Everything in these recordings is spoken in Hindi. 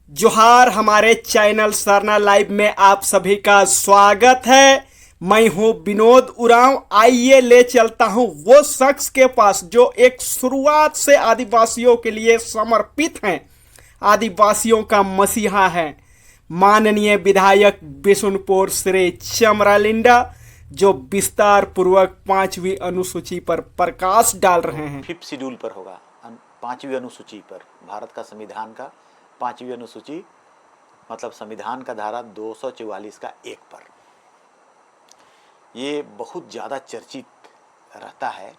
जोहार हमारे चैनल सरना लाइव में आप सभी का स्वागत है। मैं हूं विनोद उरांव। आइए ले चलता हूं वो शख्स के पास जो एक शुरुआत से आदिवासियों के लिए समर्पित हैं, आदिवासियों का मसीहा है, माननीय विधायक बिशुनपुर श्री चमरालिंडा, जो विस्तार पूर्वक 5वीं अनुसूची पर प्रकाश डाल रहे हैं। फिफ्थ शेड्यूल पर होगा, 5वीं अनुसूची पर, भारत का संविधान का 5वीं अनुसूची मतलब संविधान का धारा 244 का 1 पर। ये बहुत ज़्यादा चर्चित रहता है।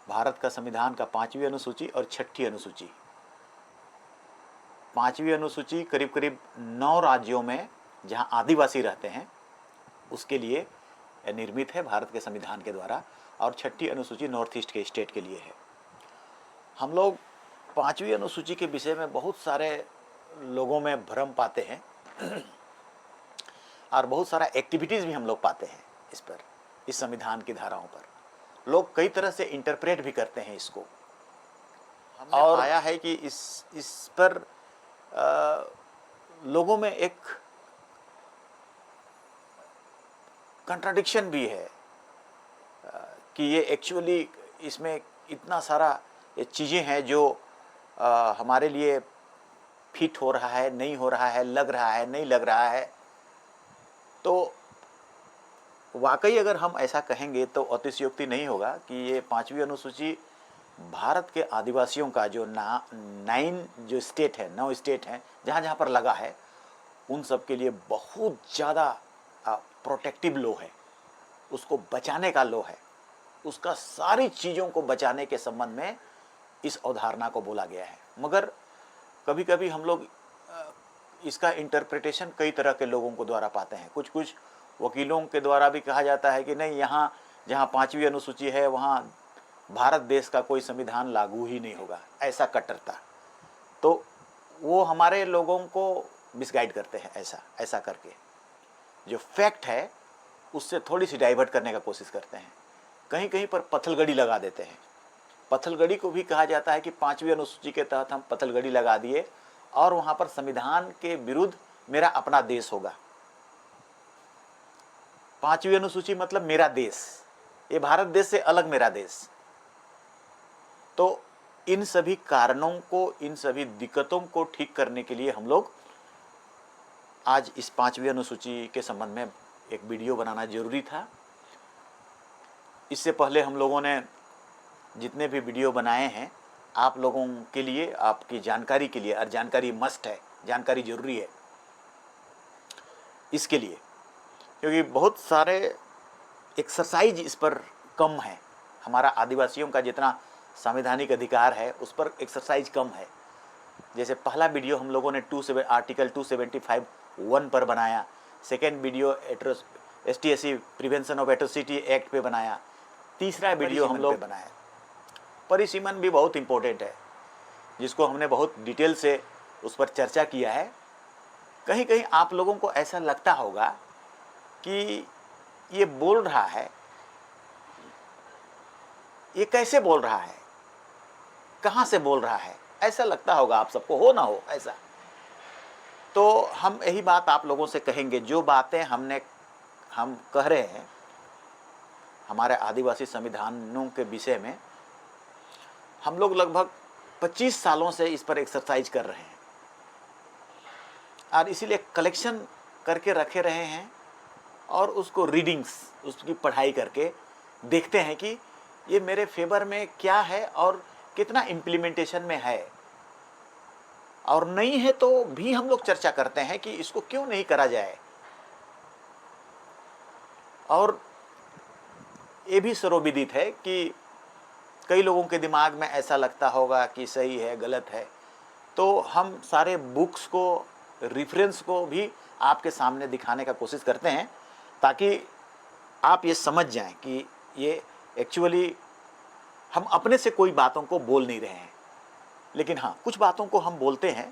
भारत का संविधान का 5वीं अनुसूची और 6ठी अनुसूची। 5वीं अनुसूची करीब करीब 9 राज्यों में जहां आदिवासी रहते हैं उसके लिए निर्मित है भारत के संविधान के द्वारा, और 6ठी अनुसूची नॉर्थ ईस्ट के स्टेट के लिए है। हम लोग 5वीं अनुसूची के विषय में बहुत सारे लोगों में भ्रम पाते हैं और बहुत सारा एक्टिविटीज़ भी हम लोग पाते हैं इस पर, इस संविधान की धाराओं पर। लोग कई तरह से इंटरप्रेट भी करते हैं इसको। और आया है कि इस पर लोगों में एक कंट्राडिक्शन भी है कि ये एक्चुअली इसमें इतना सारा ये चीज़ें हैं जो हमारे लिए फिट हो रहा है, नहीं हो रहा है, लग रहा है, नहीं लग रहा है। तो वाकई अगर हम ऐसा कहेंगे तो अतिशयोक्ति नहीं होगा कि ये 5वीं अनुसूची भारत के आदिवासियों का जो 9 स्टेट है, 9 स्टेट हैं जहाँ जहाँ पर लगा है, उन सब के लिए बहुत ज़्यादा प्रोटेक्टिव लॉ है, उसको बचाने का लॉ है। उसका सारी चीज़ों को बचाने के संबंध में इस अवधारणा को बोला गया है। मगर कभी कभी हम लोग इसका इंटरप्रिटेशन कई तरह के लोगों को द्वारा पाते हैं। कुछ वकीलों के द्वारा भी कहा जाता है कि नहीं, यहाँ जहाँ 5वीं अनुसूची है वहाँ भारत देश का कोई संविधान लागू ही नहीं होगा, ऐसा कट्टरता। तो वो हमारे लोगों को मिसगाइड करते हैं ऐसा करके, जो फैक्ट है उससे थोड़ी सी डाइवर्ट करने का कोशिश करते हैं। कहीं कहीं पर पत्थलगड़ी लगा देते हैं। पत्थलगड़ी को भी कहा जाता है कि 5वीं अनुसूची के तहत हम पत्थलगड़ी लगा दिए और वहाँ पर संविधान के विरुद्ध मेरा अपना देश होगा। 5वीं अनुसूची मतलब मेरा देश, ये भारत देश से अलग मेरा देश। तो इन सभी कारणों को, इन सभी दिक्कतों को ठीक करने के लिए हम लोग आज इस 5वीं अनुसूची के संबंध में एक वीडियो बनाना जरूरी था। इससे पहले हम लोगों ने जितने भी वीडियो बनाए हैं आप लोगों के लिए, आपकी जानकारी के लिए, और जानकारी मस्ट है, जानकारी जरूरी है इसके लिए, क्योंकि बहुत सारे एक्सरसाइज इस पर कम है। हमारा आदिवासियों का जितना संवैधानिक अधिकार है उस पर एक्सरसाइज कम है। जैसे पहला वीडियो हम लोगों ने आर्टिकल 275(1) पर बनाया। Second video STSC prevention of atrocity act पे बनाया। तीसरा वीडियो हम लोग बनाया परिसीमन भी बहुत इम्पोर्टेंट है, जिसको हमने बहुत डिटेल से उस पर चर्चा किया है। कहीं कहीं आप लोगों को ऐसा लगता होगा कि ये बोल रहा है, ये कैसे बोल रहा है, कहाँ से बोल रहा है, ऐसा लगता होगा आप सबको, हो ना हो ऐसा। तो हम यही बात आप लोगों से कहेंगे, जो बातें हम कह रहे हैं हमारे आदिवासी संविधानों के विषय में, हम लोग लगभग 25 सालों से इस पर एक्सरसाइज कर रहे हैं और इसीलिए कलेक्शन करके रखे रहे हैं और उसको रीडिंग्स, उसकी पढ़ाई करके देखते हैं कि ये मेरे फेवर में क्या है और कितना इम्प्लीमेंटेशन में है, और नहीं है तो भी हम लोग चर्चा करते हैं कि इसको क्यों नहीं करा जाए। और ये भी सर्वविदित है कि कई लोगों के दिमाग में ऐसा लगता होगा कि सही है, गलत है। तो हम सारे बुक्स को, रेफरेंस को भी आपके सामने दिखाने का कोशिश करते हैं ताकि आप ये समझ जाएं कि ये एक्चुअली हम अपने से कोई बातों को बोल नहीं रहे हैं, लेकिन हाँ कुछ बातों को हम बोलते हैं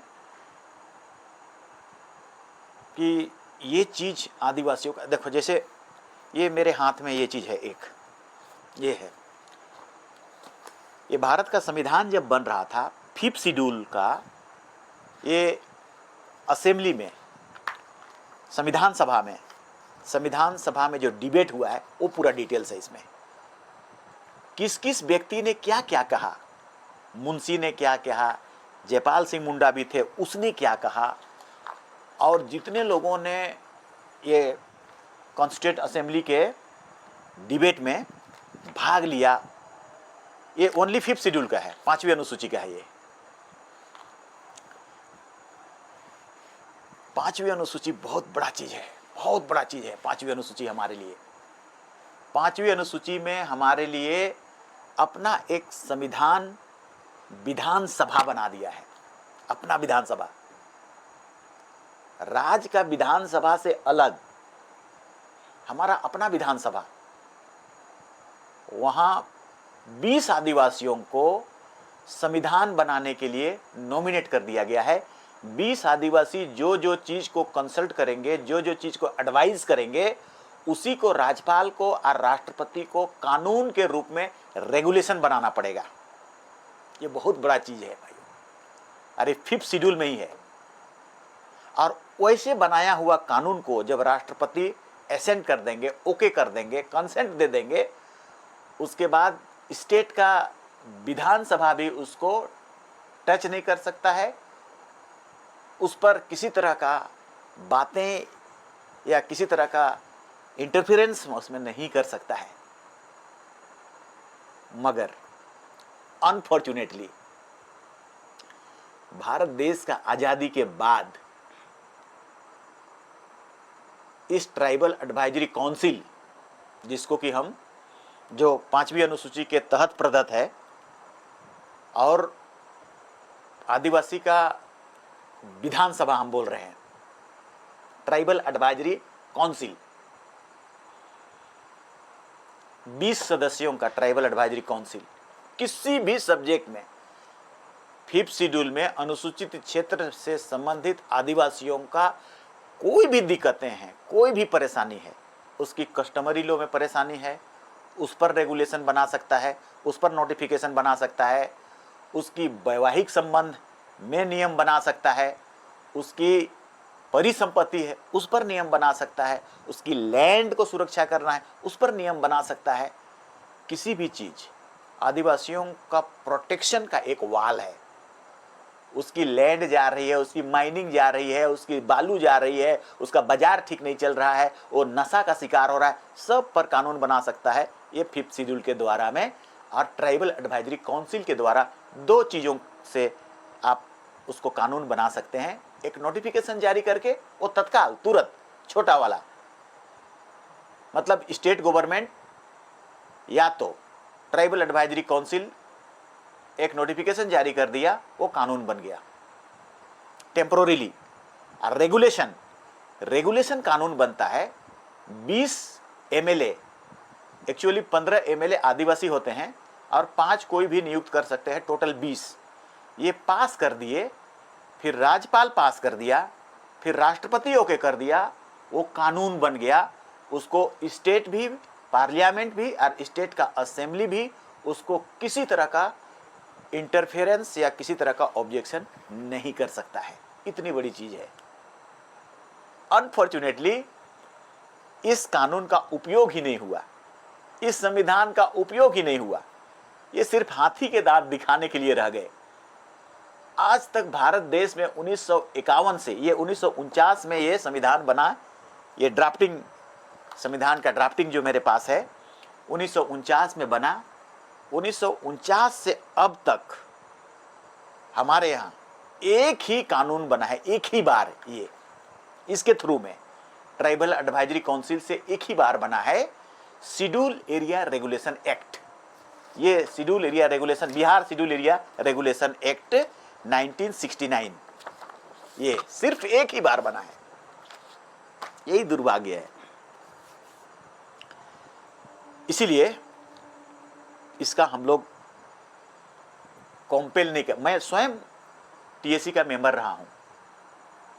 कि ये चीज़ आदिवासियों का। देखो, जैसे ये मेरे हाथ में ये चीज़ है, एक ये है, ये भारत का संविधान जब बन रहा था 5th शेड्यूल का ये असेंबली में, संविधान सभा में जो डिबेट हुआ है वो पूरा डिटेल्स है इसमें। किस किस व्यक्ति ने क्या क्या कहा, मुंशी ने क्या कहा, जयपाल सिंह मुंडा भी थे, उसने क्या कहा, और जितने लोगों ने ये कॉन्स्टिट्यूएंट असेंबली के डिबेट में भाग लिया, ये ओनली 5th शेड्यूल का है, 5वीं अनुसूची का है। ये 5वीं अनुसूची बहुत बड़ा चीज है, बहुत बड़ा चीज है 5वीं अनुसूची हमारे लिए। 5वीं अनुसूची में हमारे लिए अपना एक संविधान विधानसभा बना दिया है, अपना विधानसभा। राज्य का विधानसभा से अलग हमारा अपना विधानसभा। वहां 20 आदिवासियों को संविधान बनाने के लिए नॉमिनेट कर दिया गया है। 20 आदिवासी जो जो चीज को कंसल्ट करेंगे, जो जो चीज को एडवाइस करेंगे, उसी को राज्यपाल को और राष्ट्रपति को कानून के रूप में रेगुलेशन बनाना पड़ेगा। ये बहुत बड़ा चीज है भाई, अरे 5th शेड्यूल में ही है। और वैसे बनाया हुआ कानून को जब राष्ट्रपति एसेंट कर देंगे, ओके कर देंगे, कंसेंट दे देंगे, उसके बाद स्टेट का विधानसभा भी उसको टच नहीं कर सकता है, उस पर किसी तरह का बातें या किसी तरह का इंटरफेरेंस उसमें नहीं कर सकता है। मगर अनफॉर्चुनेटली भारत देश का आजादी के बाद इस ट्राइबल एडवाइजरी काउंसिल, जिसको कि हम जो 5वीं अनुसूची के तहत प्रदत्त है, और आदिवासी का विधानसभा हम बोल रहे हैं, ट्राइबल एडवाइजरी काउंसिल, 20 सदस्यों का ट्राइबल एडवाइजरी काउंसिल, किसी भी सब्जेक्ट में 5th शेड्यूल में अनुसूचित क्षेत्र से संबंधित आदिवासियों का कोई भी दिक्कतें हैं, कोई भी परेशानी है, उसकी कस्टमरी लॉ में परेशानी है, उस पर रेगुलेशन बना सकता है, उस पर नोटिफिकेशन बना सकता है, उसकी वैवाहिक संबंध में नियम बना सकता है, उसकी परिसंपत्ति है उस पर नियम बना सकता है, उसकी लैंड को सुरक्षा करना है उस पर नियम बना सकता है। किसी भी चीज, आदिवासियों का प्रोटेक्शन का एक वाल है। उसकी लैंड जा रही है, उसकी माइनिंग जा रही है, उसकी बालू जा रही है, उसका बाजार ठीक नहीं चल रहा है, वो नशा का शिकार हो रहा है, सब पर कानून बना सकता है ये 5th शेड्यूल के द्वारा में। और ट्राइबल एडवाइजरी काउंसिल के द्वारा 2 चीज़ों से आप उसको कानून बना सकते हैं। एक नोटिफिकेशन जारी करके, वो तत्काल तुरंत, छोटा वाला, मतलब स्टेट गवर्नमेंट या तो ट्राइबल एडवाइजरी काउंसिल एक नोटिफिकेशन जारी कर दिया, वो कानून बन गया टेम्पोररीली। और रेगुलेशन कानून बनता है 20 एमएलए, एक्चुअली 15 एमएलए आदिवासी होते हैं और 5 कोई भी नियुक्त कर सकते हैं, टोटल 20। ये पास कर दिए, फिर राज्यपाल पास कर दिया, फिर राष्ट्रपति ओके कर दिया, वो कानून बन गया। उसको स्टेट भी, पार्लियामेंट भी और स्टेट का असेंबली भी उसको किसी तरह का इंटरफेरेंस या किसी तरह का ऑब्जेक्शन नहीं कर सकता है। इतनी बड़ी चीज है। अनफॉर्चुनेटली इस कानून का उपयोग ही नहीं हुआ, इस संविधान का उपयोग ही नहीं हुआ। ये सिर्फ हाथी के दांत दिखाने के लिए रह गए। आज तक भारत देश में 1951 से, ये 1949 में ये संविधान बना। ये ड्राफ्टिंग, संविधान का ड्राफ्टिंग जो मेरे पास है 1949 में बना। 1949 से अब तक हमारे यहाँ एक ही कानून बना है, एक ही बार, ये इसके थ्रू में ट्राइबल एडवाइजरी काउंसिल से एक ही बार बना है, शेड्यूल एरिया रेगुलेशन एक्ट। ये schedule area regulation, Bihar schedule area regulation act 1969, ये सिर्फ एक ही बार बना है। यही दुर्भाग्य है। इसीलिए इसका हम लोग कॉम्पेल नहीं कर। मैं स्वयं टीएससी का मेंबर रहा हूं,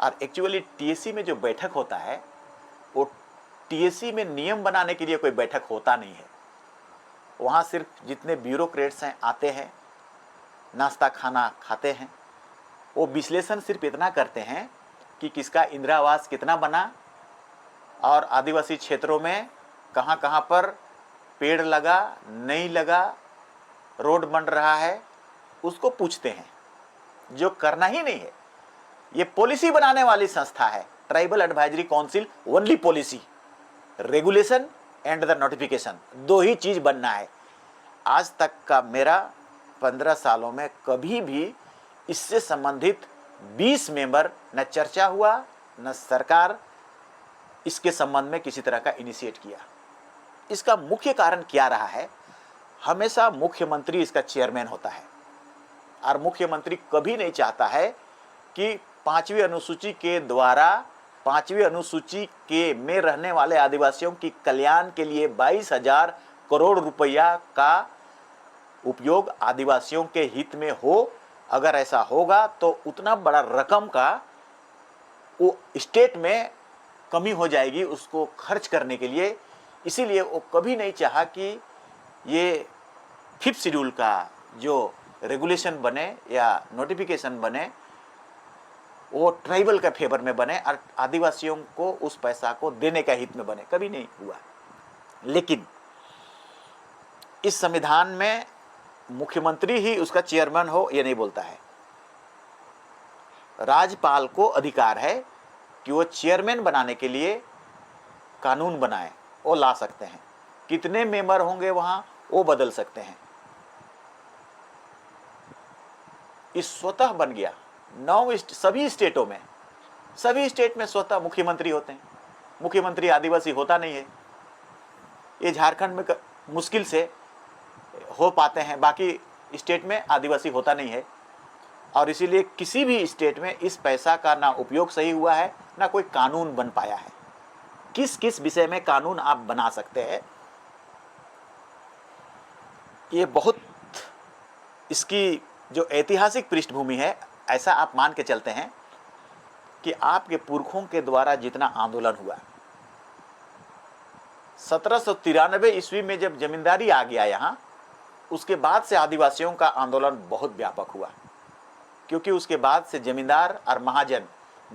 और एक्चुअली टीएससी में जो बैठक होता है वो टीएससी में नियम बनाने के लिए कोई बैठक होता नहीं है। वहाँ सिर्फ जितने ब्यूरोक्रेट्स हैं आते हैं, नाश्ता खाना खाते हैं, वो विश्लेषण सिर्फ इतना करते हैं कि किसका इंदिरा आवास कितना बना और आदिवासी क्षेत्रों में कहाँ कहाँ पर पेड़ लगा, नहीं लगा, रोड बन रहा है, उसको पूछते हैं, जो करना ही नहीं है। ये पॉलिसी बनाने वाली संस्था है, tribal advisory council, only policy, regulation and the notification, दो ही चीज बनना है। आज तक का मेरा 15 सालों में कभी भी इससे संबंधित 20 मेंबर न चर्चा हुआ, न सरकार इसके संबंध में किसी तरह का इनिशिएट किया। इसका मुख्य कारण क्या रहा है? हमेशा मुख्यमंत्री इसका चेयरमैन होता है और मुख्यमंत्री कभी नहीं चाहता है कि 5वीं अनुसूची के द्वारा 5वीं अनुसूची के में रहने वाले आदिवासियों की कल्याण के लिए 22,000 करोड़ रुपया का उपयोग आदिवासियों के हित में हो। अगर ऐसा होगा तो उतना बड़ा रकम का वो स्टेट में कमी हो जाएगी उसको खर्च करने के लिए। इसीलिए वो कभी नहीं चाहा कि ये 5th शेड्यूल का जो रेगुलेशन बने या नोटिफिकेशन बने वो ट्राइबल के फेवर में बने और आदिवासियों को उस पैसा को देने का हित में बने, कभी नहीं हुआ। लेकिन इस संविधान में मुख्यमंत्री ही उसका चेयरमैन हो ये नहीं बोलता है। राज्यपाल को अधिकार है कि वो चेयरमैन बनाने के लिए कानून बनाए, वो ला सकते हैं। कितने मेंबर होंगे वहां वो बदल सकते हैं। इस स्वतः बन गया। सभी स्टेटों में, सभी स्टेट में स्वतः मुख्यमंत्री होते हैं। मुख्यमंत्री आदिवासी होता नहीं है। ये झारखंड में मुश्किल से हो पाते हैं, बाकी स्टेट में आदिवासी होता नहीं है। और इसीलिए किसी भी स्टेट में इस पैसा का ना उपयोग सही हुआ है, ना कोई कानून बन पाया है। किस किस विषय में कानून आप बना सकते हैं, ये बहुत इसकी जो ऐतिहासिक पृष्ठभूमि है, ऐसा आप मान के चलते हैं कि आपके पुरखों के द्वारा जितना आंदोलन हुआ, 1793 ईस्वी में जब जमींदारी आ गया यहाँ, उसके बाद से आदिवासियों का आंदोलन बहुत व्यापक हुआ। क्योंकि उसके बाद से जमींदार और महाजन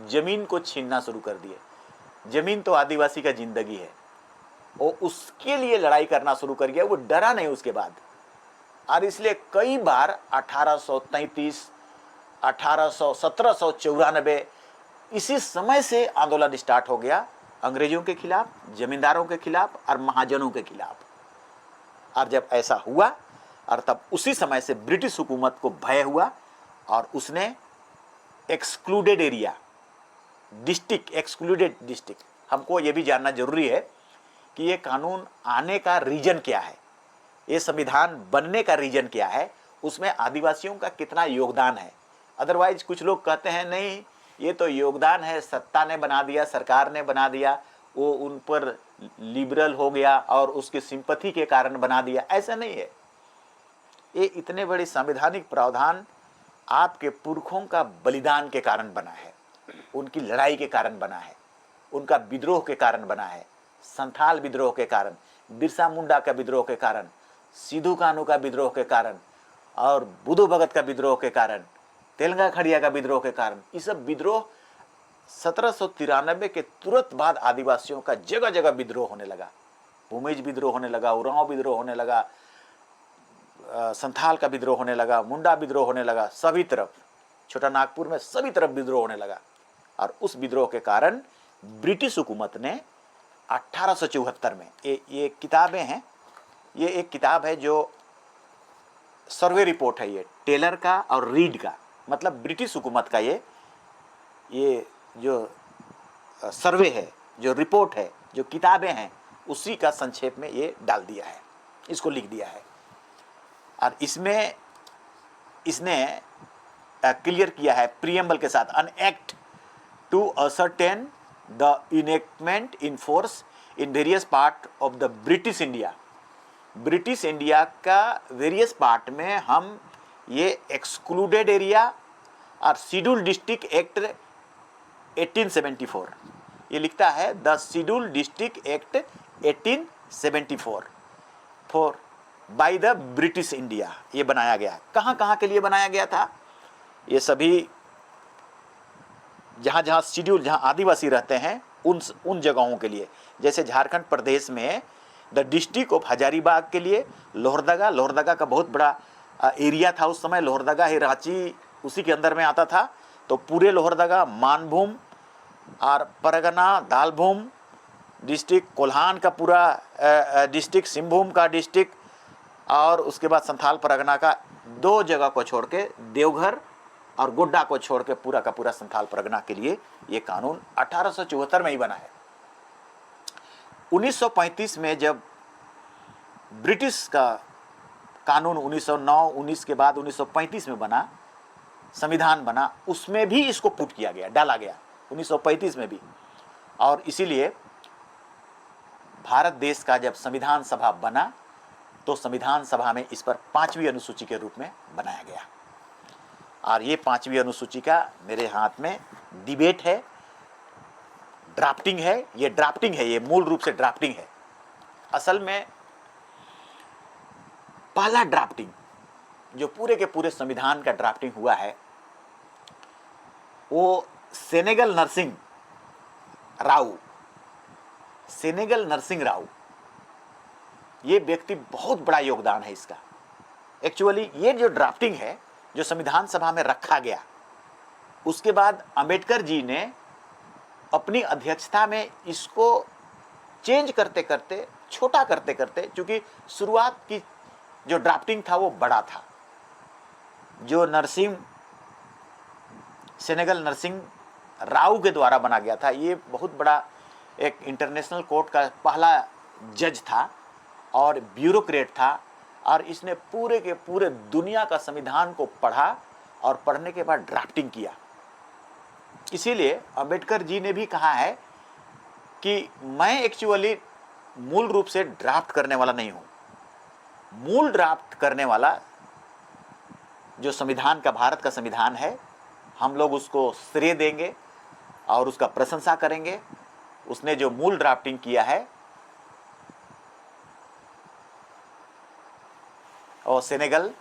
जमीन को छीनना शुरू कर दिए। जमीन तो आदिवासी का जिंदगी है, वो उसके लिए लड़ाई करना शुरू कर गया। वो डरा नहीं उसके बाद। और इसलिए कई बार 1833, 1794 इसी समय से आंदोलन स्टार्ट हो गया, अंग्रेजों के खिलाफ, जमींदारों के खिलाफ और महाजनों के खिलाफ। और जब ऐसा हुआ और तब उसी समय से ब्रिटिश हुकूमत को भय हुआ और उसने excluded area, district, excluded district, हमको ये भी जानना जरूरी है कि ये कानून आने का रीजन क्या है, ये संविधान बनने का रीजन क्या है, उसमें आदिवासियों का कितना योगदान है। अदरवाइज कुछ लोग कहते हैं नहीं ये तो योगदान है, सत्ता ने बना दिया, सरकार ने बना दिया, वो उन पर लिबरल हो गया और उसकी सिंपैथी के कारण बना दिया। ऐसा नहीं है। ये इतने बड़े संवैधानिक प्रावधान आपके पुरखों का बलिदान के कारण बना है, उनकी लड़ाई के कारण बना है, उनका विद्रोह के कारण बना है, संथाल विद्रोह के कारण, बिरसा मुंडा का विद्रोह के कारण, सिद्धू कान्हू का विद्रोह के कारण और बुद्धू भगत का विद्रोह के कारण, तेलंगा खड़िया का विद्रोह के कारण। ये सब विद्रोह 1793 के तुरंत बाद आदिवासियों का जगह जगह विद्रोह होने लगा। भूमिज विद्रोह होने लगा, उरांव विद्रोह होने लगा, संथाल का विद्रोह होने लगा, मुंडा विद्रोह होने लगा, सभी तरफ, छोटा नागपुर में सभी तरफ विद्रोह होने लगा। और उस विद्रोह के कारण ब्रिटिश हुकूमत ने 1874 में, ये किताबें हैं, ये एक किताब है जो सर्वे रिपोर्ट है, ये टेलर का और रीड का, मतलब ब्रिटिश हुकूमत का ये जो सर्वे है, जो रिपोर्ट है, जो किताबें हैं, उसी का संक्षेप में ये डाल दिया है, इसको लिख दिया है। और इसमें इसने क्लियर किया है प्रीएम्बल के साथ, an act to ascertain the enactment in force in various part of the British India. British India का वेरियस पार्ट में हम ये एक्सक्लूडेड एरिया और शेड्यूल डिस्ट्रिक्ट एक्ट 1874, ये लिखता है the schedule district act 1874 for by the British India, ये बनाया गया है। कहाँ कहाँ के लिए बनाया गया था, ये सभी जहाँ जहाँ शेड्यूल, जहाँ आदिवासी रहते हैं उन जगहों के लिए। जैसे झारखंड प्रदेश में द डिस्ट्रिक्ट ऑफ हजारीबाग के लिए लोहरदगा का बहुत बड़ा एरिया था उस समय। लोहरदगा ही रांची उसी के अंदर में आता था। तो पूरे लोहरदगा, मानभूम और परगना, दालभूम डिस्ट्रिक्ट, कोल्हान का पूरा डिस्ट्रिक्ट, सिंहभूम का डिस्ट्रिक्ट, और उसके बाद संथाल परगना का 2 जगह को छोड़ के, देवघर और गोड्डा को छोड़ के पूरा का पूरा संथाल परगना के लिए ये कानून 1874 में ही बना है। 1935 में जब ब्रिटिश का कानून 1909, 19 के बाद 1935 में बना, संविधान बना, उसमें भी इसको पुट किया गया, डाला गया 1935 में भी। और इसीलिए भारत देश का जब संविधान सभा बना तो संविधान सभा में इस पर 5वीं अनुसूची के रूप में बनाया गया। और ये 5वीं अनुसूची का मेरे हाथ में डिबेट है, ड्राफ्टिंग है। ये ड्राफ्टिंग है, ये मूल रूप से ड्राफ्टिंग है। असल में पहला ड्राफ्टिंग जो पूरे के पूरे संविधान का ड्राफ्टिंग हुआ है वो सेनेगल नरसिंह राव, ये व्यक्ति बहुत बड़ा योगदान है इसका। एक्चुअली ये जो ड्राफ्टिंग है जो संविधान सभा में रखा गया, उसके बाद अंबेडकर जी ने अपनी अध्यक्षता में इसको चेंज करते करते, छोटा करते करते, क्योंकि शुरुआत की जो ड्राफ्टिंग था वो बड़ा था। जो सेनेगल नरसिंह राव के द्वारा बना गया था, ये बहुत बड़ा एक इंटरनेशनल कोर्ट का पहला जज था और ब्यूरोक्रेट था। और इसने पूरे के पूरे दुनिया का संविधान को पढ़ा और पढ़ने के बाद ड्राफ्टिंग किया। इसीलिए अंबेडकर जी ने भी कहा है कि मैं एक्चुअली मूल रूप से ड्राफ्ट करने वाला नहीं हूं। मूल ड्राफ्ट करने वाला जो संविधान का, भारत का संविधान है, हम लोग उसको श्रेय देंगे और उसका प्रशंसा करेंगे। उसने जो मूल ड्राफ्टिंग किया है और सेनेगल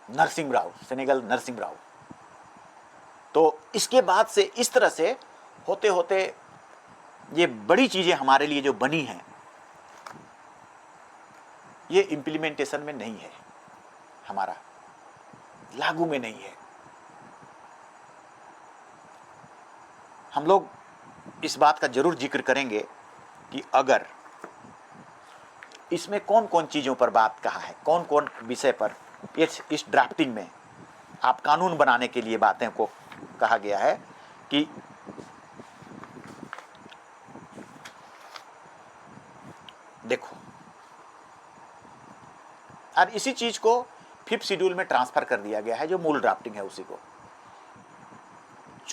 नरसिंह राव। तो इसके बाद से इस तरह से होते होते ये बड़ी चीजें हमारे लिए जो बनी हैं, ये इंप्लीमेंटेशन में नहीं है, हमारा लागू में नहीं है। हम लोग इस बात का जरूर जिक्र करेंगे कि अगर इसमें कौन कौन चीज़ों पर बात कहा है, कौन कौन विषय पर इस ड्राफ्टिंग में आप कानून बनाने के लिए बातें को कहा गया है कि देखो, और इसी चीज को 5th शेड्यूल में ट्रांसफर कर दिया गया है, जो मूल ड्राफ्टिंग है उसी को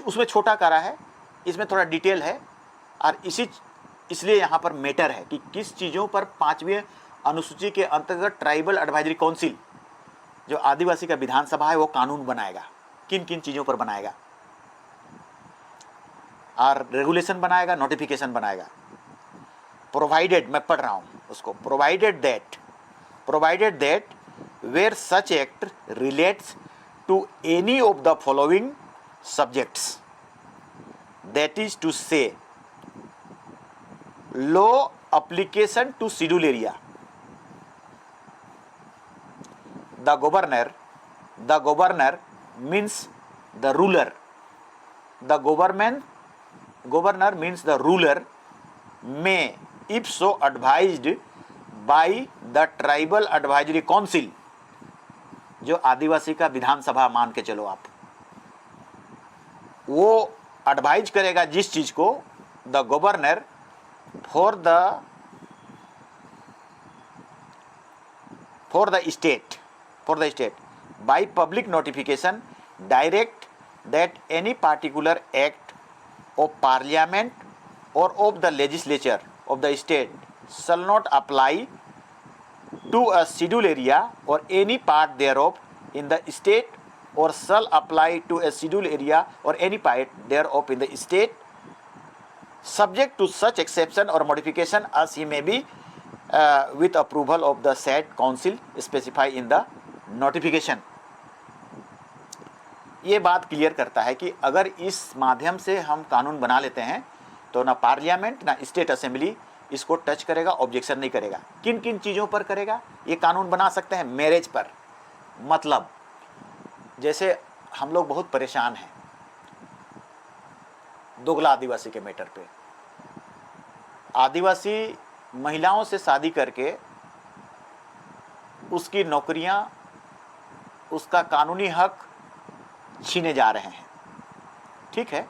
उसमें छोटा करा है, इसमें थोड़ा डिटेल है। और इसलिए यहाँ पर मैटर है कि किस चीज़ों पर 5वीं अनुसूची के अंतर्गत ट्राइबल एडवाइजरी काउंसिल, जो आदिवासी का विधानसभा है, वो कानून बनाएगा, किन किन चीज़ों पर बनाएगा, और रेगुलेशन बनाएगा, नोटिफिकेशन बनाएगा। प्रोवाइडेड, मैं पढ़ रहा हूँ उसको, provided that where such act relates to any of the following subjects, that is to say law application to schedule area, the governor means the ruler, the governor means the ruler may, if so advised by the tribal advisory council, जो आदिवासी का विधानसभा मान के चलो आप, वो एडवाइज करेगा जिस चीज को, the governor for the state by public notification direct that any particular act of parliament or of the legislature of the state shall not apply to a scheduled area or any part thereof in the state, or shall apply to a scheduled area or any part thereof in the state, subject to such exception or modification as he may be with approval of the said council specified in the notification. ये बात क्लियर करता है कि अगर इस माध्यम से हम कानून बना लेते हैं तो ना पार्लियामेंट ना स्टेट असेंबली इसको टच करेगा, ऑब्जेक्शन नहीं करेगा। किन किन चीज़ों पर करेगा ये कानून बना सकते हैं? मैरिज पर। मतलब जैसे हम लोग बहुत परेशान हैं दोगला आदिवासी के मैटर पे। आदिवासी महिलाओं से शादी करके उसकी नौकरियां, उसका कानूनी हक छीने जा रहे हैं। ठीक है,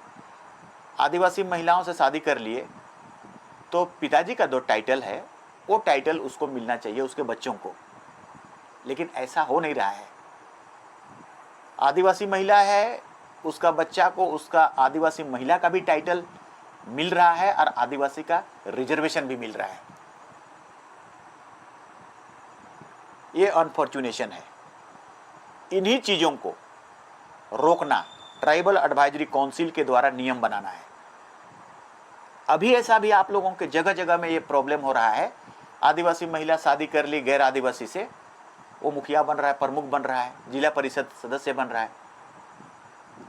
आदिवासी महिलाओं से शादी कर लिए तो पिताजी का जो टाइटल है वो टाइटल उसको मिलना चाहिए, उसके बच्चों को, लेकिन ऐसा हो नहीं रहा है। आदिवासी महिला है, उसका बच्चा को उसका आदिवासी महिला का भी टाइटल मिल रहा है और आदिवासी का रिजर्वेशन भी मिल रहा है। ये अनफॉर्चुनेशन है। इन्हीं चीज़ों को रोकना ट्राइबल एडवाइजरी काउंसिल के द्वारा नियम बनाना है। अभी ऐसा भी आप लोगों के जगह जगह में ये प्रॉब्लम हो रहा है। आदिवासी महिला शादी कर ली गैर आदिवासी से, वो मुखिया बन रहा है, प्रमुख बन रहा है, जिला परिषद सदस्य बन रहा है।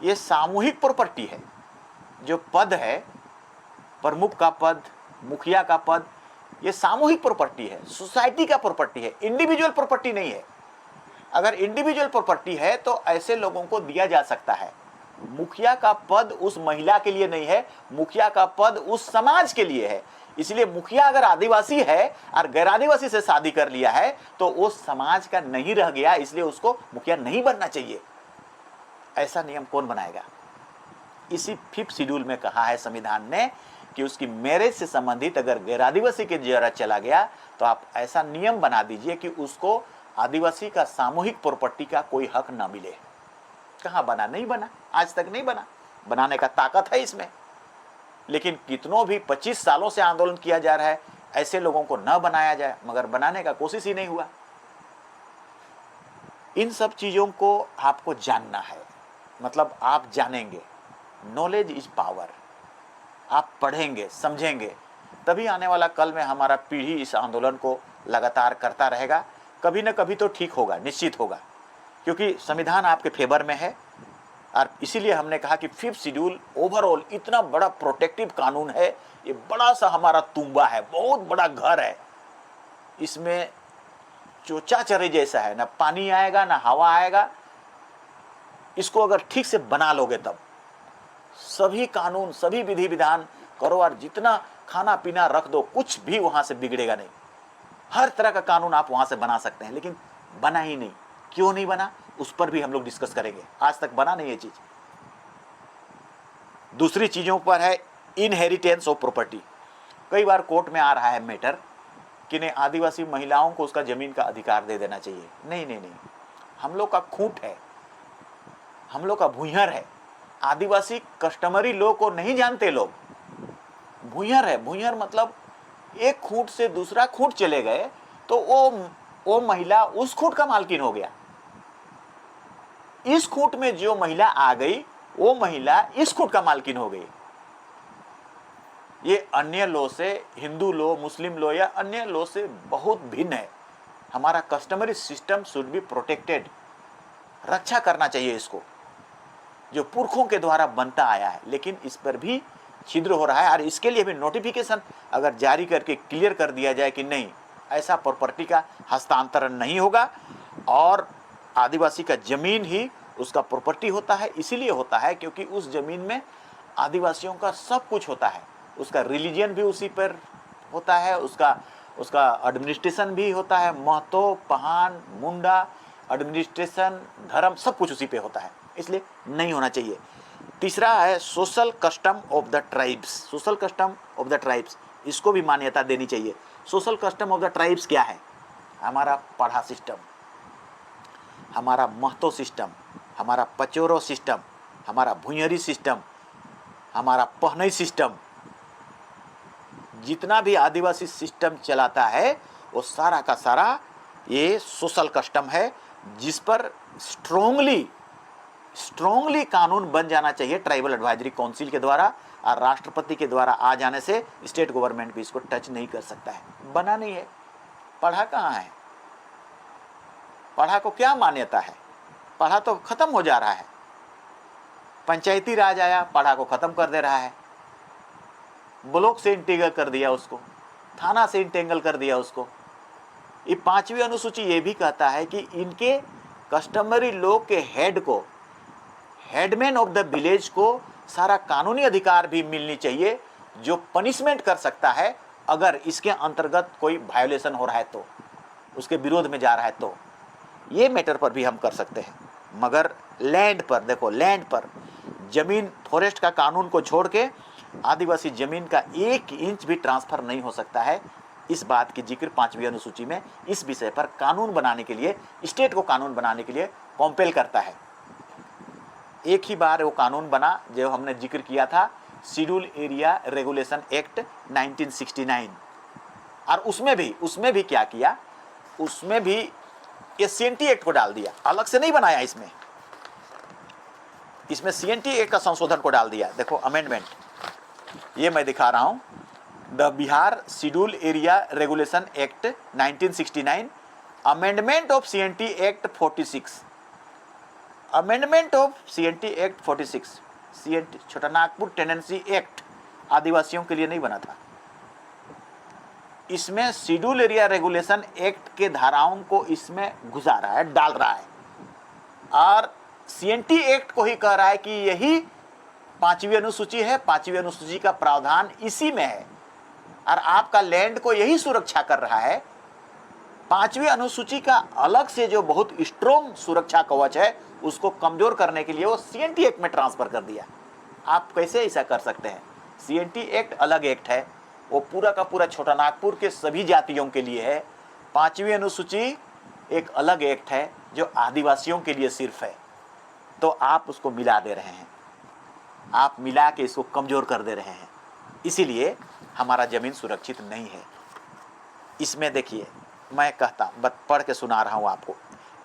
ये सामूहिक प्रॉपर्टी है। जो पद है, प्रमुख का पद, मुखिया का पद, ये सामूहिक प्रॉपर्टी है, सोसाइटी का प्रॉपर्टी है, इंडिविजुअल प्रॉपर्टी नहीं है। अगर इंडिविजुअल प्रॉपर्टी है तो ऐसे लोगों को दिया जा सकता है। मुखिया का पद उस महिला के लिए नहीं है, मुखिया का पद उस समाज के लिए है। इसलिए मुखिया अगर आदिवासी है और गैर आदिवासी से शादी कर लिया है तो वो समाज का नहीं रह गया, इसलिए उसको मुखिया नहीं बनना चाहिए। ऐसा नियम कौन बनाएगा? इसी 5th शेड्यूल में कहा है संविधान ने कि उसकी मैरिज से संबंधित अगर गैर आदिवासी के जरा चला गया तो आप ऐसा नियम बना दीजिए कि उसको आदिवासी का सामूहिक प्रॉपर्टी का कोई हक ना मिले। कहाँ बना? नहीं बना, आज तक नहीं बना। बनाने का ताकत है इसमें, लेकिन कितनों भी 25 सालों से आंदोलन किया जा रहा है ऐसे लोगों को न बनाया जाए, मगर बनाने का कोशिश ही नहीं हुआ। इन सब चीज़ों को आपको जानना है, मतलब आप जानेंगे। Knowledge is power. आप पढ़ेंगे, समझेंगे, तभी आने वाला कल में हमारा पीढ़ी इस आंदोलन को लगातार करता रहेगा। कभी न कभी तो ठीक होगा, निश्चित होगा, क्योंकि संविधान आपके फेवर में है। और इसीलिए हमने कहा कि 5th शेड्यूल ओवरऑल इतना बड़ा प्रोटेक्टिव कानून है। ये बड़ा सा हमारा तुम्बा है, बहुत बड़ा घर है। इसमें चोचा चरे जैसा है, ना पानी आएगा ना हवा आएगा। इसको अगर ठीक से बना लोगे तब सभी कानून, सभी विधि विधान करो और जितना खाना पीना रख दो, कुछ भी वहां से बिगड़ेगा नहीं। हर तरह का कानून आप वहां से बना सकते हैं, लेकिन बना ही नहीं। क्यों नहीं बना, उस पर भी हम लोग डिस्कस करेंगे। आज तक बना नहीं ये चीज। दूसरी चीजों पर है इनहेरिटेंस ऑफ प्रॉपर्टी। कई बार कोर्ट में आ रहा है मैटर कि नहीं, आदिवासी महिलाओं को उसका जमीन का अधिकार दे देना चाहिए। नहीं नहीं नहीं, हम लोग का खूंट है, हम लोग का भूंयहर है। आदिवासी कस्टमरी लोग को नहीं जानते लोग। भूंयहर है, भूंयहर मतलब एक खूंट से दूसरा खूंट चले गए तो वो महिला उस खूंट का मालकिन हो गया। इस खूंट में जो महिला आ गई वो महिला इस खूंट का मालकिन हो गई। ये अन्य लो से, हिंदू लो, मुस्लिम लो या अन्य लो से बहुत भिन्न है। हमारा customary system should be protected. रक्षा करना चाहिए इसको, जो पुरखों के द्वारा बनता आया है, लेकिन इस पर भी छिद्र हो रहा है। और इसके लिए भी नोटिफिकेशन अगर जारी करके क्लियर कर दिया जाए कि नहीं, ऐसा प्रॉपर्टी का हस्तांतरण नहीं होगा और आदिवासी का जमीन ही उसका प्रॉपर्टी होता है। इसीलिए होता है क्योंकि उस जमीन में आदिवासियों का सब कुछ होता है। उसका रिलीजन भी उसी पर होता है, उसका एडमिनिस्ट्रेशन भी होता है। महतो, पहान, मुंडा, एडमिनिस्ट्रेशन, धर्म, सब कुछ उसी पे होता है। इसलिए नहीं होना चाहिए। तीसरा है social custom of the tribes. Social custom of the tribes, इसको भी मान्यता देनी चाहिए। Social custom of the tribes क्या है? हमारा पढ़ा सिस्टम, हमारा महतो सिस्टम, हमारा पचोरो सिस्टम, हमारा भुंयरी सिस्टम, हमारा पहनई सिस्टम, जितना भी आदिवासी सिस्टम चलाता है वो सारा का सारा ये सोशल कस्टम है, जिस पर स्ट्रोंगली कानून बन जाना चाहिए ट्राइबल एडवाइजरी काउंसिल के द्वारा। और राष्ट्रपति के द्वारा आ जाने से स्टेट गवर्नमेंट भी इसको टच नहीं कर सकता है। बना नहीं है। पढ़ा कहाँ है? पढ़ा को क्या मान्यता है? पढ़ा तो खत्म हो जा रहा है। पंचायती राज आया, पाड़ा को खत्म कर दे रहा है, ब्लॉक से इंटीग्रल कर दिया उसको, थाना से इंटेंगल कर दिया उसको। ये 5वीं अनुसूची ये भी कहता है कि इनके कस्टमरी लॉ के हेड को, हेडमैन ऑफ द विलेज को सारा कानूनी अधिकार भी मिलनी चाहिए, जो पनिशमेंट कर सकता है अगर इसके अंतर्गत कोई वायोलेशन हो रहा है, तो उसके विरोध में जा रहा है, तो ये मैटर पर भी हम कर सकते हैं। मगर लैंड पर देखो, लैंड पर जमीन, फॉरेस्ट का कानून को छोड़ के आदिवासी जमीन का 1 इंच भी ट्रांसफर नहीं हो सकता है। इस बात की जिक्र 5वीं अनुसूची में इस विषय पर कानून बनाने के लिए, स्टेट को कानून बनाने के लिए कॉम्पेल करता है। एक ही बार वो कानून बना जो हमने जिक्र किया था, शेड्यूल एरिया रेगुलेशन एक्ट 1969। और उसमें भी क्या किया, उसमें भी ये सीएनटी एक्ट को डाल दिया, अलग से नहीं बनाया। इसमें सीएनटी एक्ट का संशोधन को डाल दिया। देखो अमेंडमेंट, ये मैं दिखा रहा हूं, the Bihar schedule area regulation act 1969, amendment of CNT act 46, amendment of CNT act 46, CNT Chotanagpur tenancy act आदिवासियों के लिए नहीं बना था। इसमें शेड्यूल एरिया रेगुलेशन एक्ट के धाराओं को इसमें घुसा रहा है, डाल रहा है, और सीएनटी एक्ट को ही कह रहा है कि यही 5वीं अनुसूची है, 5वीं अनुसूची का प्रावधान इसी में है, और आपका लैंड को यही सुरक्षा कर रहा है। 5वीं अनुसूची का अलग से जो बहुत स्ट्रॉन्ग सुरक्षा कवच है, उसको कमजोर करने के लिए वो सीएनटी एक्ट में ट्रांसफर कर दिया। आप कैसे ऐसा कर सकते हैं? सीएनटी एक्ट अलग एक्ट है, वो पूरा का पूरा छोटानागपुर के सभी जातियों के लिए है। 5वीं अनुसूची एक अलग एक्ट है जो आदिवासियों के लिए सिर्फ है। तो आप उसको मिला दे रहे हैं, आप मिला के इसको कमजोर कर दे रहे हैं, इसीलिए हमारा जमीन सुरक्षित नहीं है। इसमें देखिए, मैं कहता पढ़ के सुना रहा हूं आपको,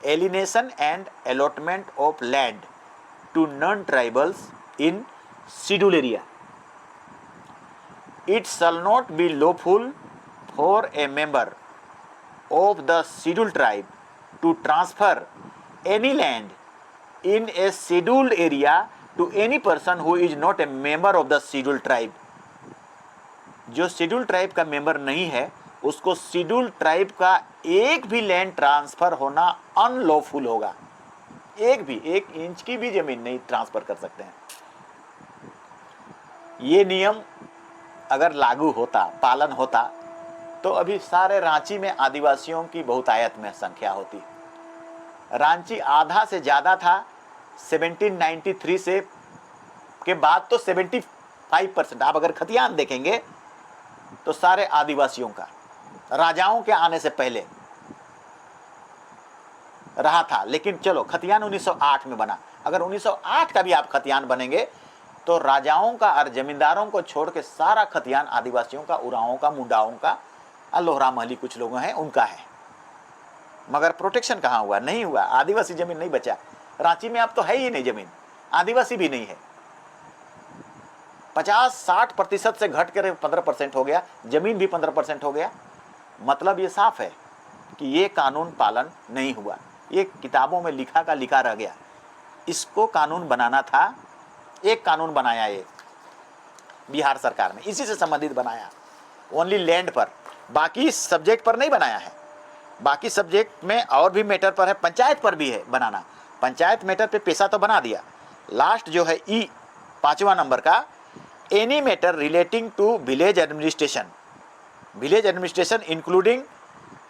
alienation and allotment of land to non tribals in schedule area, it shall not be lawful for a member of the scheduled tribe to transfer any land in a scheduled area to any person who is not a member of the scheduled tribe। जो शेड्यूल ट्राइब का मेंबर नहीं है, उसको शेड्यूल ट्राइब का एक भी लैंड ट्रांसफर होना अनलॉफुल होगा। एक इंच की भी जमीन नहीं ट्रांसफर कर सकते हैं। ये नियम अगर लागू होता, पालन होता, तो अभी सारे रांची में आदिवासियों की बहुतायत में संख्या होती। रांची आधा से ज़्यादा था 1793 से के बाद, तो 75%। आप अगर खतियान देखेंगे तो सारे आदिवासियों का, राजाओं के आने से पहले रहा था। लेकिन चलो, खतियान 1908 में बना। अगर 1908 का भी आप खतियान बनेंगे तो राजाओं का और जमींदारों को छोड़ के सारा खतियान आदिवासियों का, उरांवों का, मुंडाओं का, लोहरा महली कुछ लोग हैं उनका है। मगर प्रोटेक्शन कहाँ हुआ? नहीं हुआ। आदिवासी जमीन नहीं बचा। रांची में अब तो है ही नहीं जमीन, आदिवासी भी नहीं है। 50-60% से घट कर 15% हो गया, जमीन भी 15% हो गया। मतलब ये साफ है कि ये कानून पालन नहीं हुआ। ये किताबों में लिखा का लिखा रह गया। इसको कानून बनाना था। एक कानून बनाया ये बिहार सरकार ने, इसी से संबंधित बनाया, ओनली लैंड पर, बाकी सब्जेक्ट पर नहीं बनाया है। बाकी सब्जेक्ट में और भी मैटर पर है, पंचायत पर भी है बनाना। पंचायत मैटर पे पैसा तो बना दिया। लास्ट जो है ई 5वां नंबर का, any matter relating to village administration including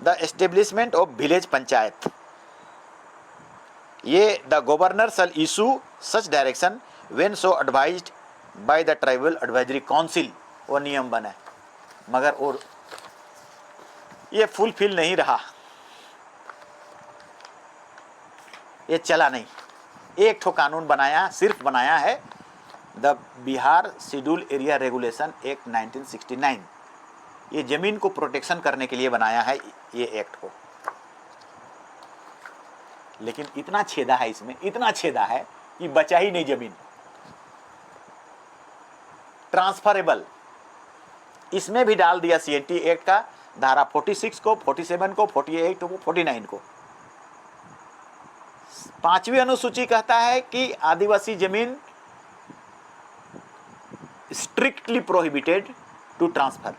the establishment of village panchayat, ये the governor shall issue such direction when so advised by the tribal advisory council। वो नियम बना, मगर और ये फुलफिल नहीं रहा, ये चला नहीं। एक ठो कानून बनाया, सिर्फ बनाया है the Bihar schedule area regulation act 1969। ये जमीन को प्रोटेक्शन करने के लिए बनाया है ये एक्ट को। लेकिन इतना छेदा है इसमें, इतना छेदा है कि बचा ही नहीं जमीन ट्रांसफरेबल। इसमें भी डाल दिया सीएनटी एक्ट का धारा 46 को, 47 को, 48 को, 49 को। 5वीं अनुसूची कहता है कि आदिवासी जमीन strictly prohibited to transfer.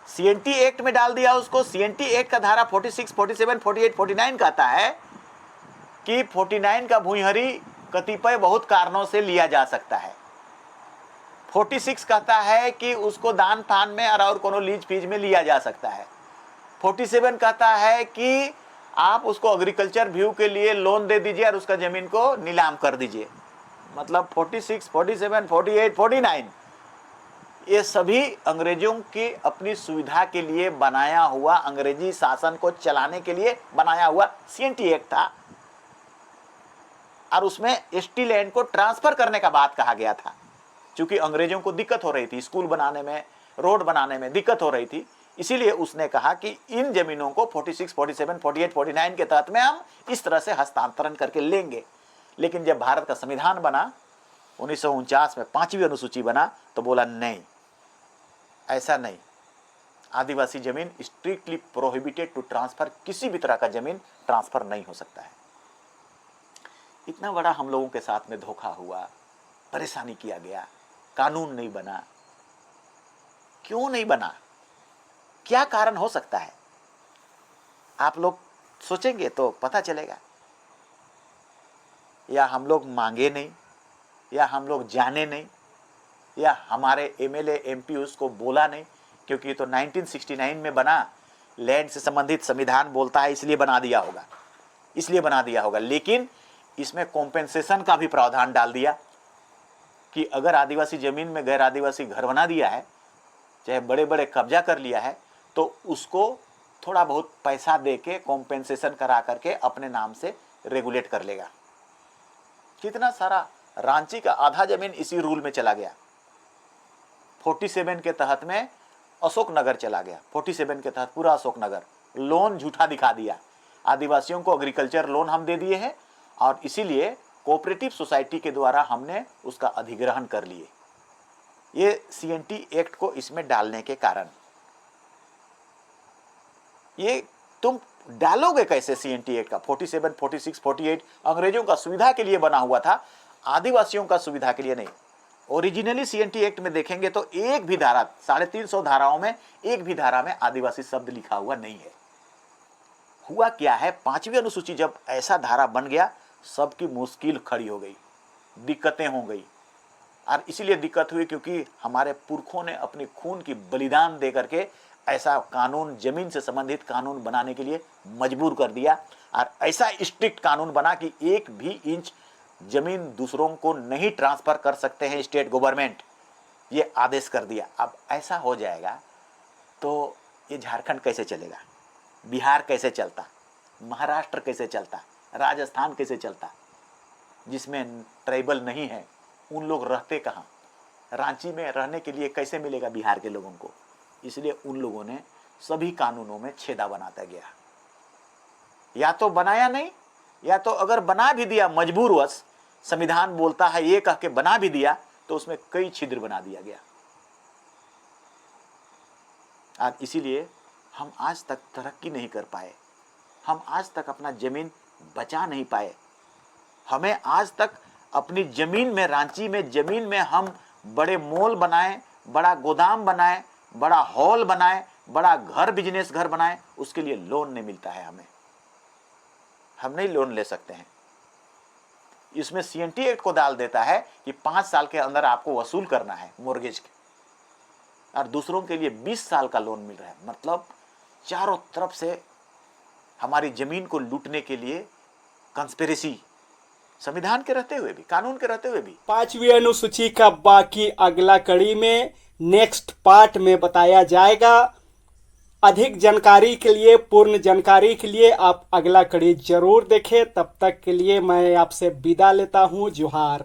CNT act में डाल दिया उसको। सीएनटी एक्ट का धारा 46, 47, 48, 49 कहता है कि 49 का भूमिहरी कतिपय बहुत कारणों से लिया जा सकता है। 46 कहता है कि उसको दान फान में और कोनो लीज फीज में लिया जा सकता है। 47 कहता है कि आप उसको एग्रीकल्चर व्यू के लिए लोन दे दीजिए और उसका जमीन को नीलाम कर दीजिए। मतलब 46, 47, 48, 49 ये सभी अंग्रेजों की अपनी सुविधा के लिए बनाया हुआ, अंग्रेजी शासन को चलाने के लिए बनाया हुआ सीएनटी एक्ट था। और उसमें एसटी लैंड को ट्रांसफर करने का बात कहा गया था, क्योंकि अंग्रेजों को दिक्कत हो रही थी, स्कूल बनाने में, रोड बनाने में दिक्कत हो रही थी। इसीलिए उसने कहा कि इन जमीनों को 46, 47, 48, 49 के तहत में हम इस तरह से हस्तांतरण करके लेंगे। लेकिन जब भारत का संविधान बना 1949 में 5वीं अनुसूची बना तो बोला नहीं, ऐसा नहीं, आदिवासी जमीन स्ट्रिक्टली प्रोहिबिटेड टू ट्रांसफर, किसी भी तरह का जमीन ट्रांसफर नहीं हो सकता है। इतना बड़ा हम लोगों के साथ में धोखा हुआ, परेशानी किया गया, कानून नहीं बना। क्यों नहीं बना? क्या कारण हो सकता है? आप लोग सोचेंगे तो पता चलेगा। या हम लोग मांगे नहीं, या हम लोग जाने नहीं, या हमारे एमएलए एमपी उसको बोला नहीं, क्योंकि ये तो 1969 में बना, लैंड से संबंधित संविधान बोलता है, इसलिए बना दिया होगा, इसलिए बना दिया होगा। लेकिन इसमें कॉम्पेंसेशन का भी प्रावधान डाल दिया कि अगर आदिवासी जमीन में गैर आदिवासी घर बना दिया है, चाहे बड़े बड़े कब्जा कर लिया है, तो उसको थोड़ा बहुत पैसा दे के कॉम्पेंसेशन करा करके अपने नाम से रेगुलेट कर लेगा। कितना सारा, रांची का आधा जमीन इसी रूल में चला गया। 47 के तहत में अशोक नगर चला गया। 47 के तहत पूरा अशोक नगर लोन झूठा दिखा दिया। आदिवासियों को एग्रीकल्चर लोन हम दे दिए हैं और इसीलिए कोऑपरेटिव सोसाइटी के द्वारा हमने उसका अधिग्रहण कर लिए। ये सीएनटी एक्ट को इसमें डालने के कारण। ये तुम डालोगे कैसे सीएनटी एक्ट का? 47, 46, 48 अंग्रेजों का सुविधा के लिए बना हुआ था, आदिवासियों का सुविधा के लिए नहीं। ओरिजिनली सीएनटी एक्ट में देखेंगे तो एक भी धारा, 350 धाराओं में एक भी धारा में आदिवासी शब्द लिखा हुआ नहीं है। हुआ क्या है, 5वीं अनुसूची जब ऐसा धारा बन गया, सबकी मुश्किल खड़ी हो गई, दिक्कतें हो गई। और इसीलिए दिक्कत हुई क्योंकि हमारे पुरखों ने अपनी खून की बलिदान दे करके ऐसा कानून, जमीन से संबंधित कानून बनाने के लिए मजबूर कर दिया। और ऐसा स्ट्रिक्ट कानून बना कि 1 भी इंच जमीन दूसरों को नहीं ट्रांसफर कर सकते हैं स्टेट गवर्नमेंट, ये आदेश कर दिया। अब ऐसा हो जाएगा तो ये झारखंड कैसे चलेगा, बिहार कैसे चलता, महाराष्ट्र कैसे चलता, राजस्थान कैसे चलता? जिसमें ट्राइबल नहीं है उन लोग रहते कहाँ? रांची में रहने के लिए कैसे मिलेगा बिहार के लोगों को? इसलिए उन लोगों ने सभी कानूनों में छेदा बनाता गया। या तो बनाया नहीं, या तो अगर बना भी दिया मजबूरवश, संविधान बोलता है ये कह के बना भी दिया, तो उसमें कई छिद्र बना दिया गया। और इसीलिए हम आज तक तरक्की नहीं कर पाए, हम आज तक अपना जमीन बचा नहीं पाए। हमें आज तक अपनी जमीन में, रांची में जमीन में हम बड़े मॉल बनाए, बड़ा गोदाम बनाए, बड़ा हॉल बनाए, बड़ा घर, बिजनेस घर बनाए, उसके लिए लोन नहीं मिलता है। हम नहीं लोन ले सकते हैं। इसमें सीएनटी एक्ट को डाल देता है कि 5 साल के अंदर आपको वसूल करना है मोर्गेज के, और दूसरों के लिए 20 साल का लोन मिल रहा है। मतलब चारों तरफ से हमारी जमीन को लूटने के लिए कंस्पिरेसी, संविधान के रहते हुए भी, कानून के रहते हुए भी। 5वीं अनुसूची का बाकी अगला कड़ी में, नेक्स्ट पार्ट में बताया जाएगा। अधिक जानकारी के लिए, पूर्ण जानकारी के लिए आप अगला कड़ी जरूर देखें। तब तक के लिए मैं आपसे विदा लेता हूं। जोहार।